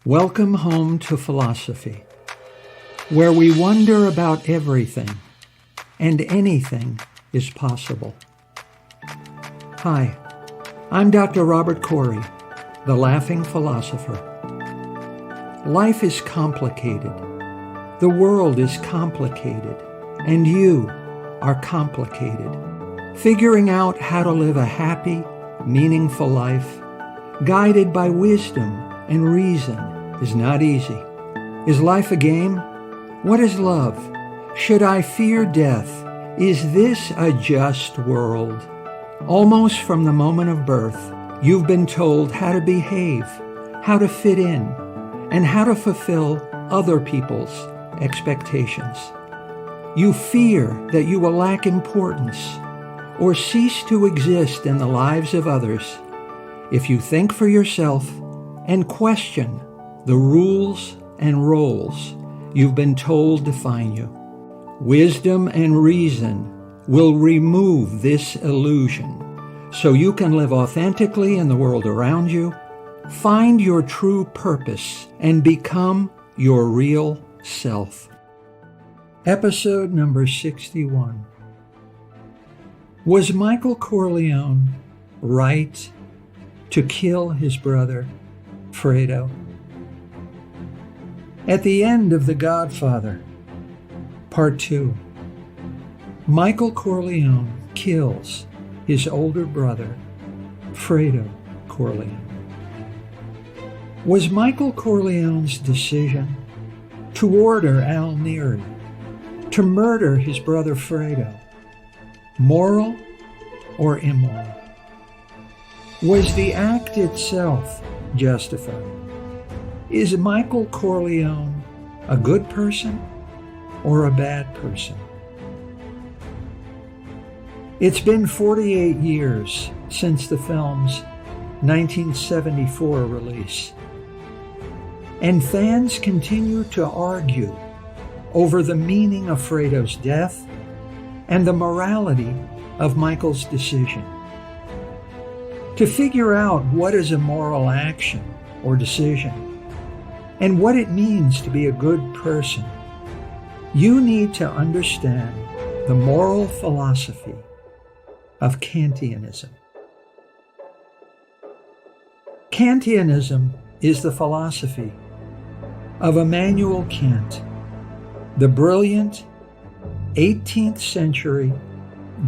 Welcome home to philosophy, where we wonder about everything and anything is possible. Hi, I'm Dr. Robert Corey, the Laughing Philosopher. Life is complicated. The world is complicated, and you are complicated. Figuring out how to live a happy, meaningful life, guided by wisdom and reason, is not easy. Is life a game? What is love? Should I fear death? Is this a just world? Almost from the moment of birth, you've been told how to behave, how to fit in, and how to fulfill other people's expectations. You fear that you will lack importance or cease to exist in the lives of others if you think for yourself and question the rules and roles you've been told define you. Wisdom and reason will remove this illusion so you can live authentically in the world around you, find your true purpose, and become your real self. Episode number 61. Was Michael Corleone right to kill his brother, Fredo? At the end of The Godfather, Part 2, Michael Corleone kills his older brother, Fredo Corleone. Was Michael Corleone's decision to order Al Neri to murder his brother Fredo moral or immoral? Was the act itself justified? Is Michael Corleone a good person or a bad person? It's been 48 years since the film's 1974 release, and fans continue to argue over the meaning of Fredo's death and the morality of Michael's decision. To figure out what is a moral action or decision and what it means to be a good person, you need to understand the moral philosophy of Kantianism. Kantianism is the philosophy of Immanuel Kant, the brilliant 18th century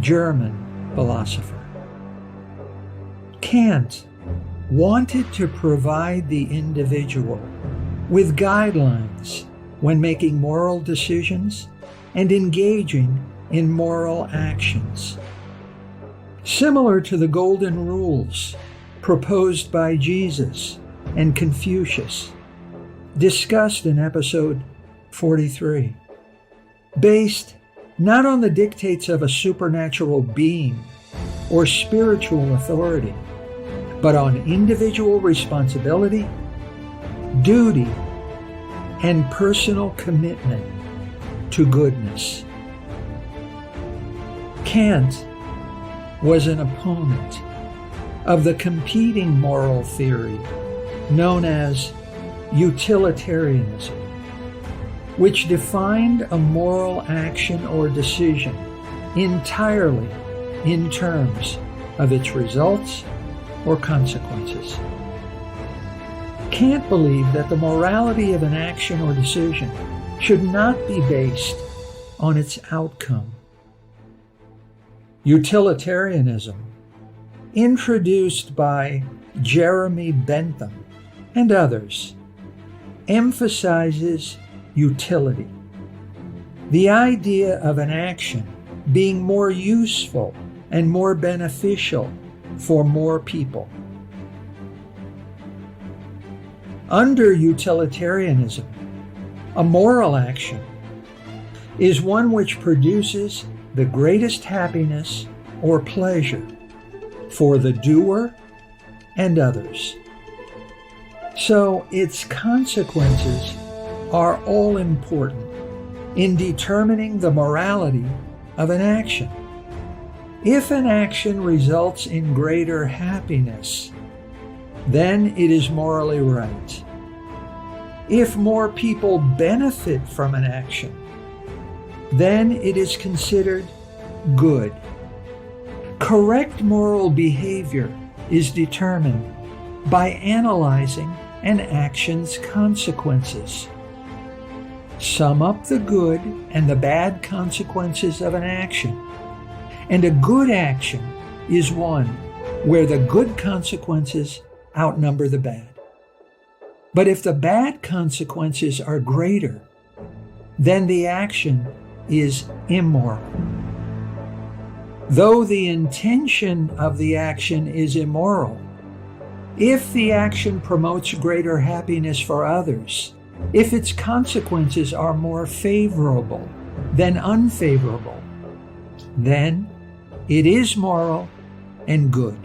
German philosopher. Kant wanted to provide the individual with guidelines when making moral decisions and engaging in moral actions. Similar to the golden rules proposed by Jesus and Confucius, discussed in episode 43, based not on the dictates of a supernatural being or spiritual authority, but on individual responsibility, duty, and personal commitment to goodness. Kant was an opponent of the competing moral theory known as utilitarianism, which defined a moral action or decision entirely in terms of its results or consequences. Kant believed that the morality of an action or decision should not be based on its outcome. Utilitarianism, introduced by Jeremy Bentham and others, emphasizes utility, the idea of an action being more useful and more beneficial for more people. Under utilitarianism, a moral action is one which produces the greatest happiness or pleasure for the doer and others. So its consequences are all important in determining the morality of an action. If an action results in greater happiness, then it is morally right. If more people benefit from an action, then it is considered good. Correct moral behavior is determined by analyzing an action's consequences. Sum up the good and the bad consequences of an action, and a good action is one where the good consequences outnumber the bad. But if the bad consequences are greater, then the action is immoral. Though the intention of the action is immoral, if the action promotes greater happiness for others, if its consequences are more favorable than unfavorable, then it is moral and good.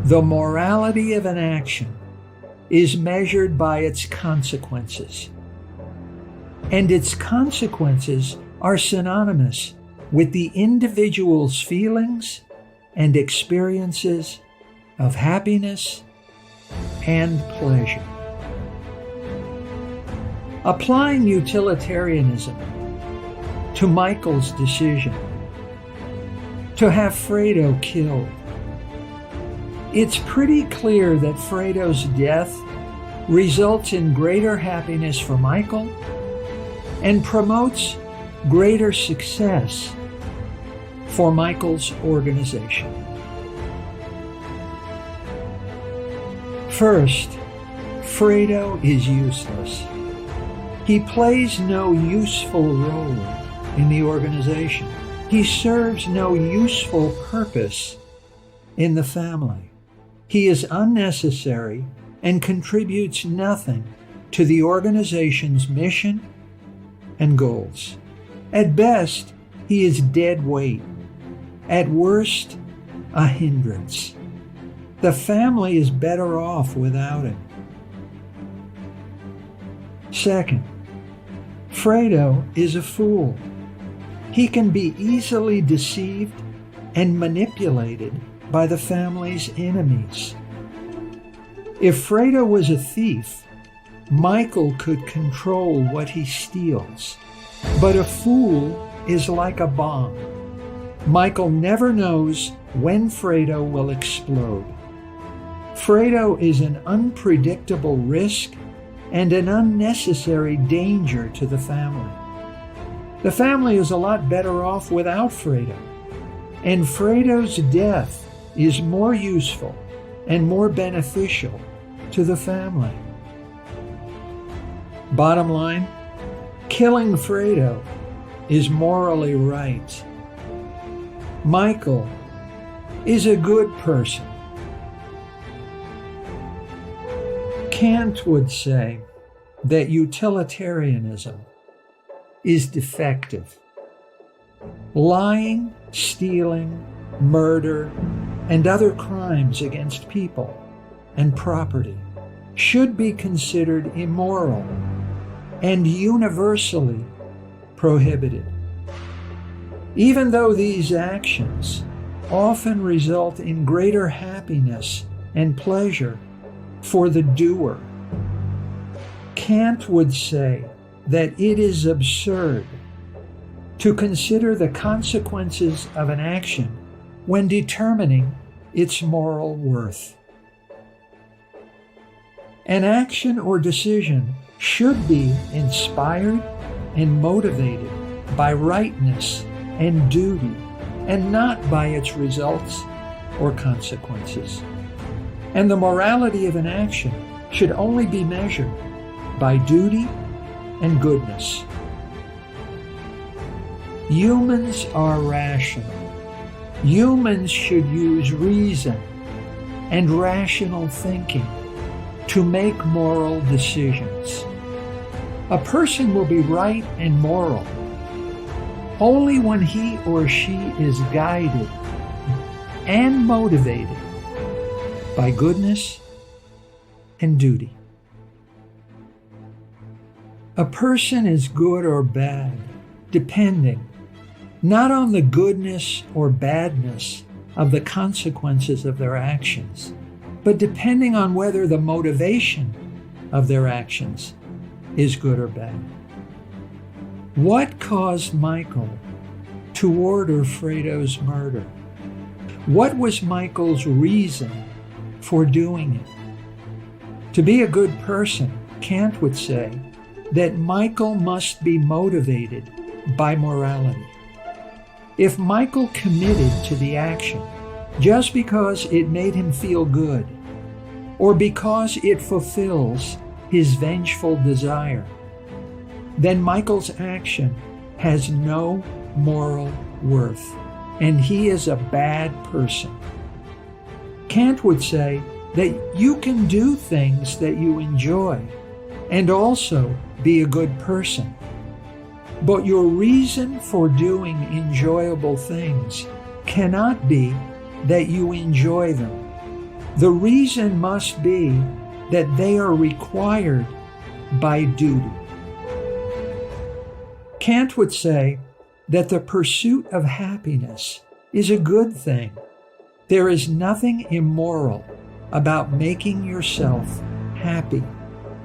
The morality of an action is measured by its consequences, and its consequences are synonymous with the individual's feelings and experiences of happiness and pleasure. Applying utilitarianism to Michael's decision to have Fredo killed, it's pretty clear that Fredo's death results in greater happiness for Michael and promotes greater success for Michael's organization. First, Fredo is useless. He plays no useful role in the organization. He serves no useful purpose in the family. He is unnecessary and contributes nothing to the organization's mission and goals. At best, he is dead weight. At worst, a hindrance. The family is better off without him. Second, Fredo is a fool. He can be easily deceived and manipulated by the family's enemies. If Fredo was a thief, Michael could control what he steals. But a fool is like a bomb. Michael never knows when Fredo will explode. Fredo is an unpredictable risk and an unnecessary danger to the family. The family is a lot better off without Fredo, and Fredo's death is more useful and more beneficial to the family. Bottom line, killing Fredo is morally right. Michael is a good person. Kant would say that utilitarianism is defective. Lying, stealing, murder, and other crimes against people and property should be considered immoral and universally prohibited. Even though these actions often result in greater happiness and pleasure for the doer, Kant would say that it is absurd to consider the consequences of an action when determining its moral worth. An action or decision should be inspired and motivated by rightness and duty, and not by its results or consequences. And the morality of an action should only be measured by duty and goodness. Humans are rational. Humans should use reason and rational thinking to make moral decisions. A person will be right and moral only when he or she is guided and motivated by goodness and duty. A person is good or bad depending not on the goodness or badness of the consequences of their actions, but depending on whether the motivation of their actions is good or bad. What caused Michael to order Fredo's murder? What was Michael's reason for doing it? To be a good person, Kant would say that Michael must be motivated by morality. If Michael committed to the action just because it made him feel good, or because it fulfills his vengeful desire, then Michael's action has no moral worth, and he is a bad person. Kant would say that you can do things that you enjoy and also be a good person. But your reason for doing enjoyable things cannot be that you enjoy them. The reason must be that they are required by duty. Kant would say that the pursuit of happiness is a good thing. There is nothing immoral about making yourself happy.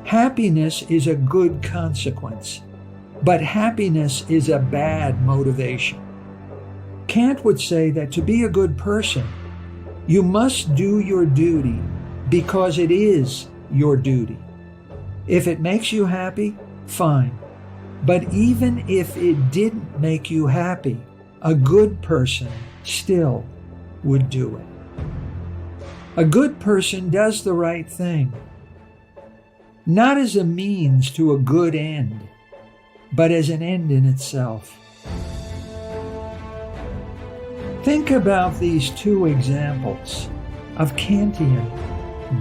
Happiness is a good consequence, but happiness is a bad motivation. Kant would say that to be a good person, you must do your duty because it is your duty. If it makes you happy, fine. But even if it didn't make you happy, a good person still would do it. A good person does the right thing, not as a means to a good end, but as an end in itself. Think about these two examples of Kantian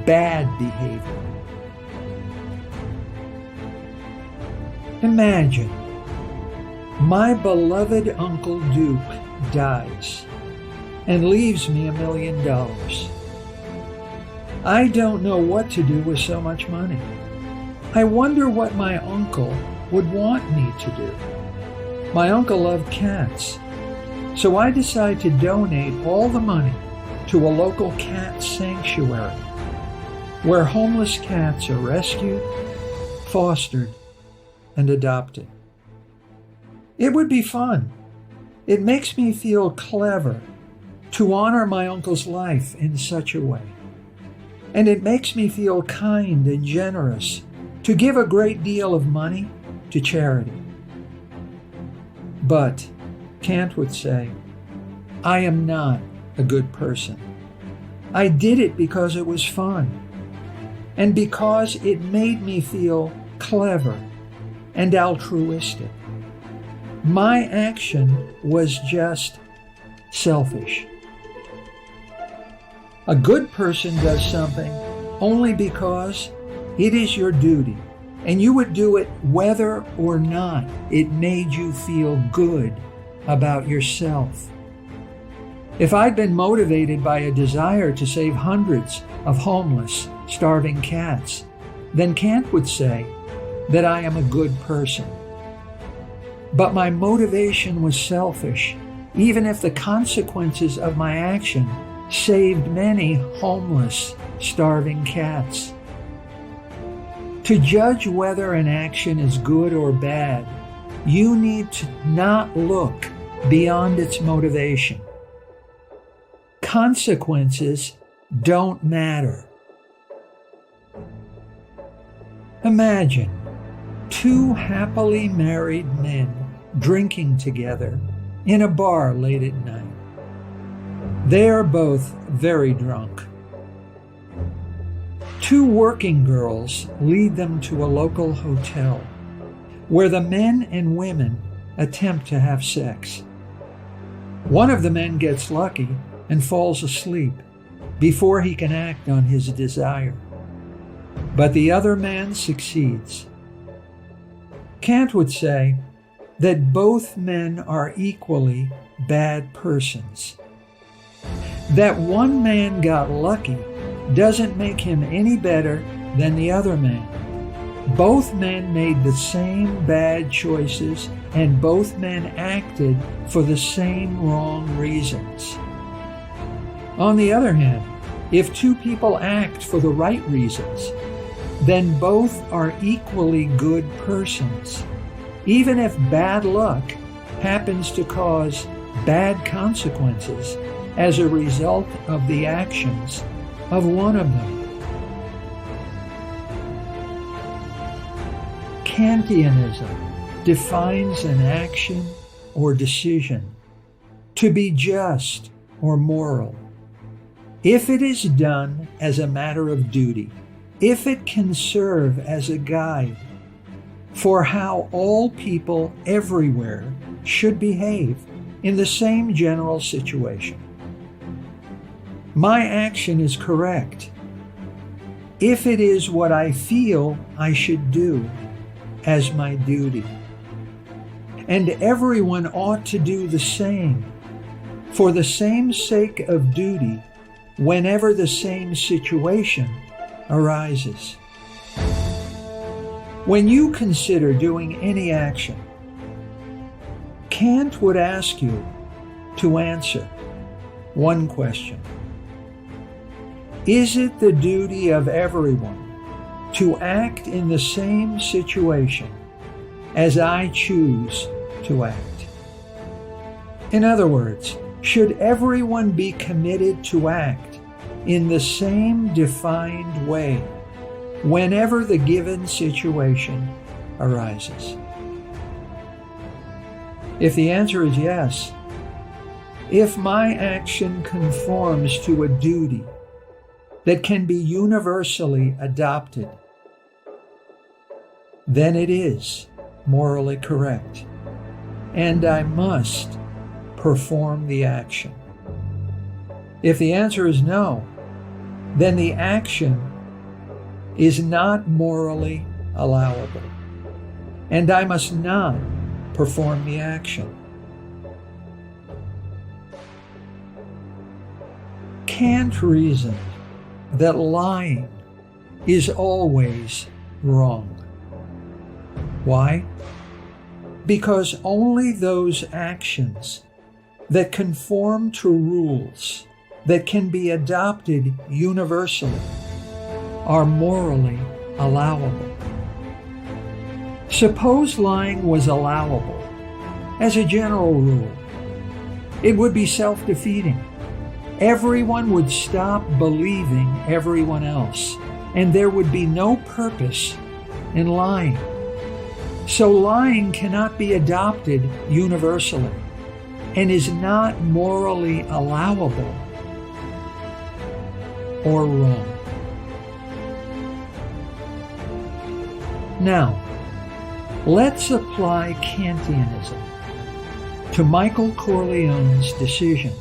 bad behavior. Imagine my beloved Uncle Duke dies and leaves me $1 million. I don't know what to do with so much money. I wonder what my uncle would want me to do. My uncle loved cats, so I decide to donate all the money to a local cat sanctuary where homeless cats are rescued, fostered, and adopted. It would be fun. It makes me feel clever to honor my uncle's life in such a way. And it makes me feel kind and generous to give a great deal of money to charity. But, Kant would say, I am not a good person. I did it because it was fun, and because it made me feel clever and altruistic. My action was just selfish. A good person does something only because it is your duty, and you would do it whether or not it made you feel good about yourself. If I'd been motivated by a desire to save hundreds of homeless, starving cats, then Kant would say that I am a good person. But my motivation was selfish, even if the consequences of my action saved many homeless, starving cats. To judge whether an action is good or bad, you need to not look beyond its motivation. Consequences don't matter. Imagine two happily married men drinking together in a bar late at night. They are both very drunk. Two working girls lead them to a local hotel where the men and women attempt to have sex. One of the men gets lucky and falls asleep before he can act on his desire, but the other man succeeds. Kant would say that both men are equally bad persons. That one man got lucky doesn't make him any better than the other man. Both men made the same bad choices, and both men acted for the same wrong reasons. On the other hand, if two people act for the right reasons, then both are equally good persons, even if bad luck happens to cause bad consequences as a result of the actions of one of them. Kantianism defines an action or decision to be just or moral if it is done as a matter of duty, if it can serve as a guide for how all people everywhere should behave in the same general situation. My action is correct if it is what I feel I should do as my duty. And everyone ought to do the same for the same sake of duty whenever the same situation arises. When you consider doing any action, Kant would ask you to answer one question. Is it the duty of everyone to act in the same situation as I choose to act? In other words, should everyone be committed to act in the same defined way whenever the given situation arises? If the answer is yes, if my action conforms to a duty that can be universally adopted, then it is morally correct, and I must perform the action. If the answer is no, then the action is not morally allowable, and I must not perform the action. Kant reasoned that lying is always wrong. Why? Because only those actions that conform to rules that can be adopted universally are morally allowable. Suppose lying was allowable as a general rule. It would be self-defeating. Everyone would stop believing everyone else, and there would be no purpose in lying. So lying cannot be adopted universally and is not morally allowable or wrong. Now, let's apply Kantianism to Michael Corleone's decision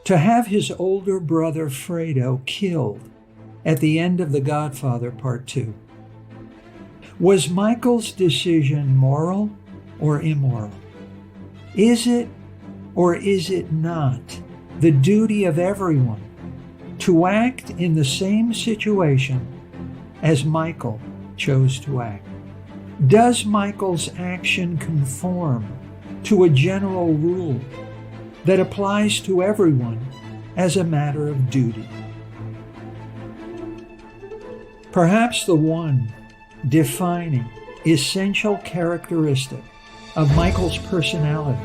to have his older brother Fredo killed at the end of The Godfather Part 2. Was Michael's decision moral or immoral? Is it or is it not the duty of everyone to act in the same situation as Michael chose to act? Does Michael's action conform to a general rule that applies to everyone as a matter of duty? Perhaps the one defining essential characteristic of Michael's personality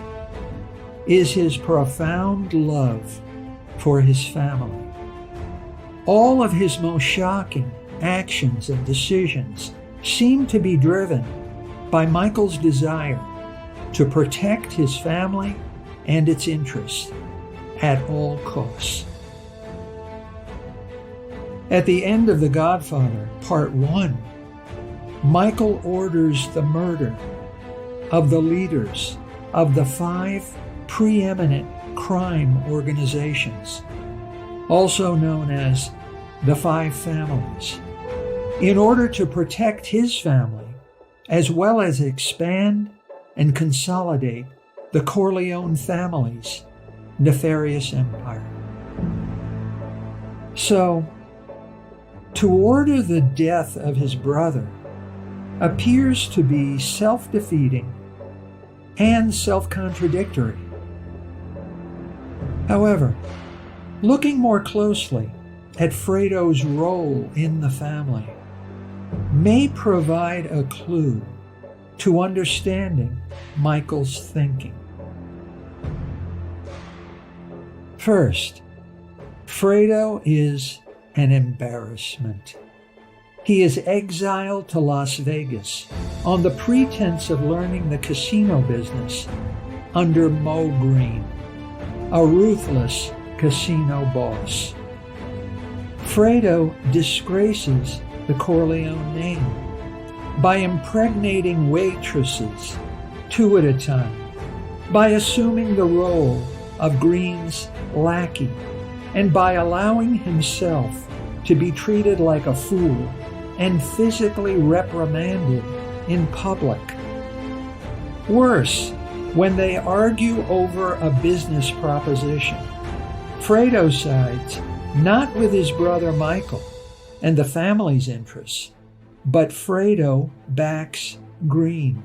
is his profound love for his family. All of his most shocking actions and decisions seem to be driven by Michael's desire to protect his family and its interests at all costs. At the end of The Godfather, Part 1, Michael orders the murder of the leaders of the 5 preeminent crime organizations, also known as the 5 families, in order to protect his family, as well as expand and consolidate the Corleone family's nefarious empire. So, to order the death of his brother appears to be self-defeating and self-contradictory. However, looking more closely at Fredo's role in the family, may provide a clue to understanding Michael's thinking. First, Fredo is an embarrassment. He is exiled to Las Vegas on the pretense of learning the casino business under Mo Green, a ruthless casino boss. Fredo disgraces the Corleone name by impregnating waitresses 2 at a time, by assuming the role of Green's lackey, and by allowing himself to be treated like a fool and physically reprimanded in public. Worse, when they argue over a business proposition, Fredo sides not with his brother Michael and the family's interests, but Fredo backs Green.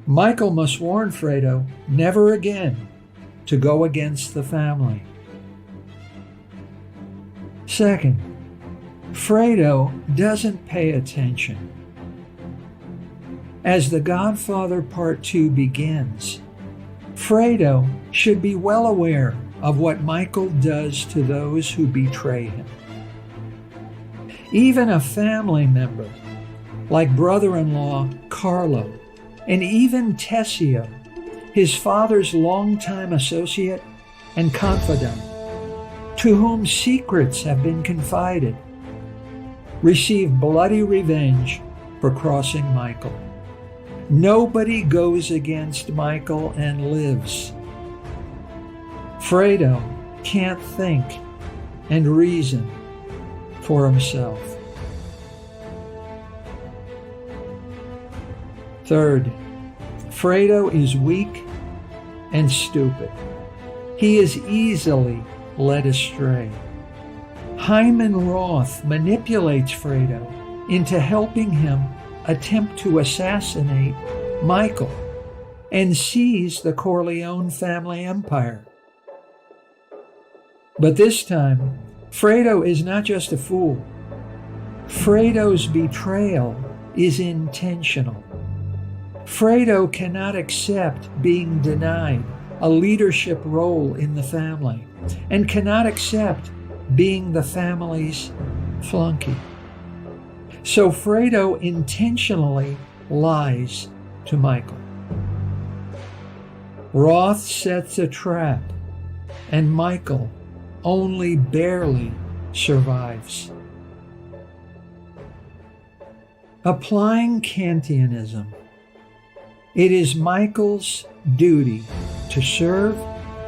Michael must warn Fredo never again to go against the family. Second, Fredo doesn't pay attention. As The Godfather Part 2 begins, Fredo should be well aware of what Michael does to those who betray him. Even a family member, like brother-in-law Carlo, and even Tessio, his father's longtime associate and confidant, to whom secrets have been confided, receive bloody revenge for crossing Michael. Nobody goes against Michael and lives. Fredo can't think and reason for himself. Third, Fredo is weak and stupid. He is easily led astray. Hyman Roth manipulates Fredo into helping him attempt to assassinate Michael and seize the Corleone family empire. But this time, Fredo is not just a fool. Fredo's betrayal is intentional. Fredo cannot accept being denied a leadership role in the family and cannot accept being the family's flunky. So Fredo intentionally lies to Michael. Roth sets a trap, and Michael only barely survives. Applying Kantianism, it is Michael's duty to serve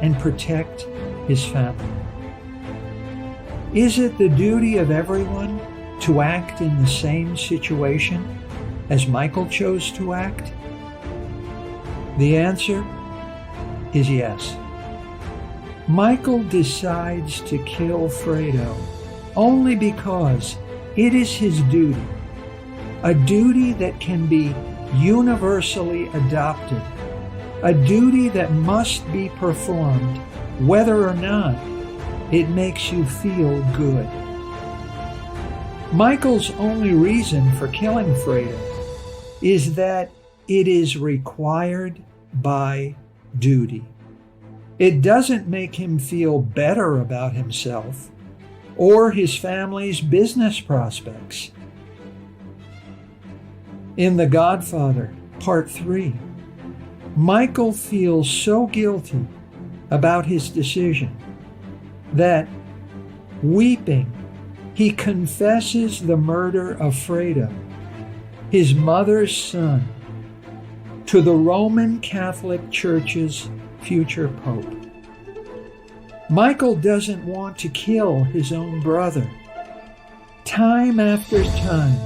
and protect his family. Is it the duty of everyone to act in the same situation as Michael chose to act? The answer is yes. Michael decides to kill Fredo only because it is his duty, a duty that can be universally adopted, a duty that must be performed whether or not it makes you feel good. Michael's only reason for killing Fredo is that it is required by duty. It doesn't make him feel better about himself or his family's business prospects. In The Godfather, Part 3, Michael feels so guilty about his decision that, weeping, he confesses the murder of Fredo, his mother's son, to the Roman Catholic Church's future pope. Michael doesn't want to kill his own brother. Time after time,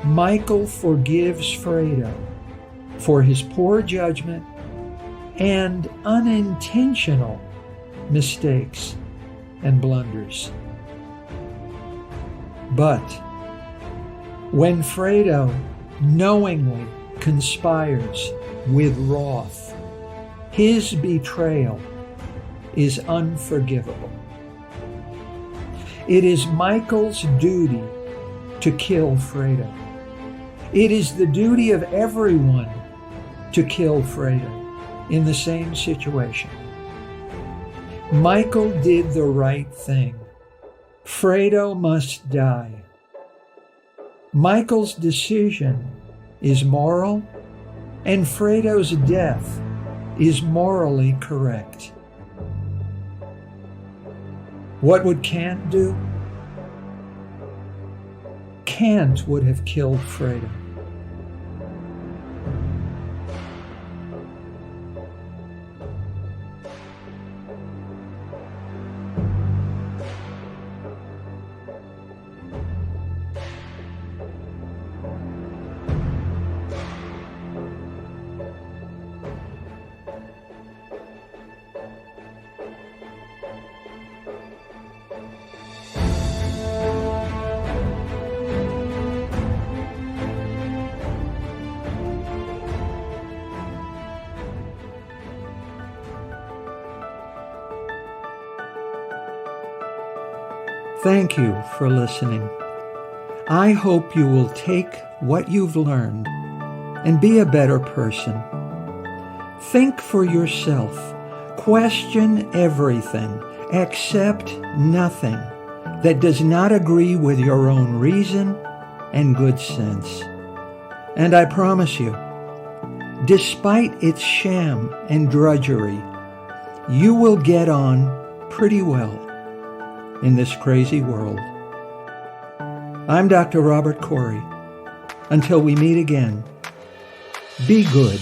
Michael forgives Fredo for his poor judgment and unintentional mistakes and blunders. But when Fredo knowingly conspires with Roth, his betrayal is unforgivable. It is Michael's duty to kill Fredo. It is the duty of everyone to kill Fredo in the same situation. Michael did the right thing. Fredo must die. Michael's decision is moral, and Fredo's death is morally correct. What would Kant do? Kant would have killed Fredo. Thank you for listening. I hope you will take what you've learned and be a better person. Think for yourself. Question everything. Accept nothing that does not agree with your own reason and good sense. And I promise you, despite its sham and drudgery, you will get on pretty well in this crazy world. I'm Dr. Robert Corey. Until we meet again, be good.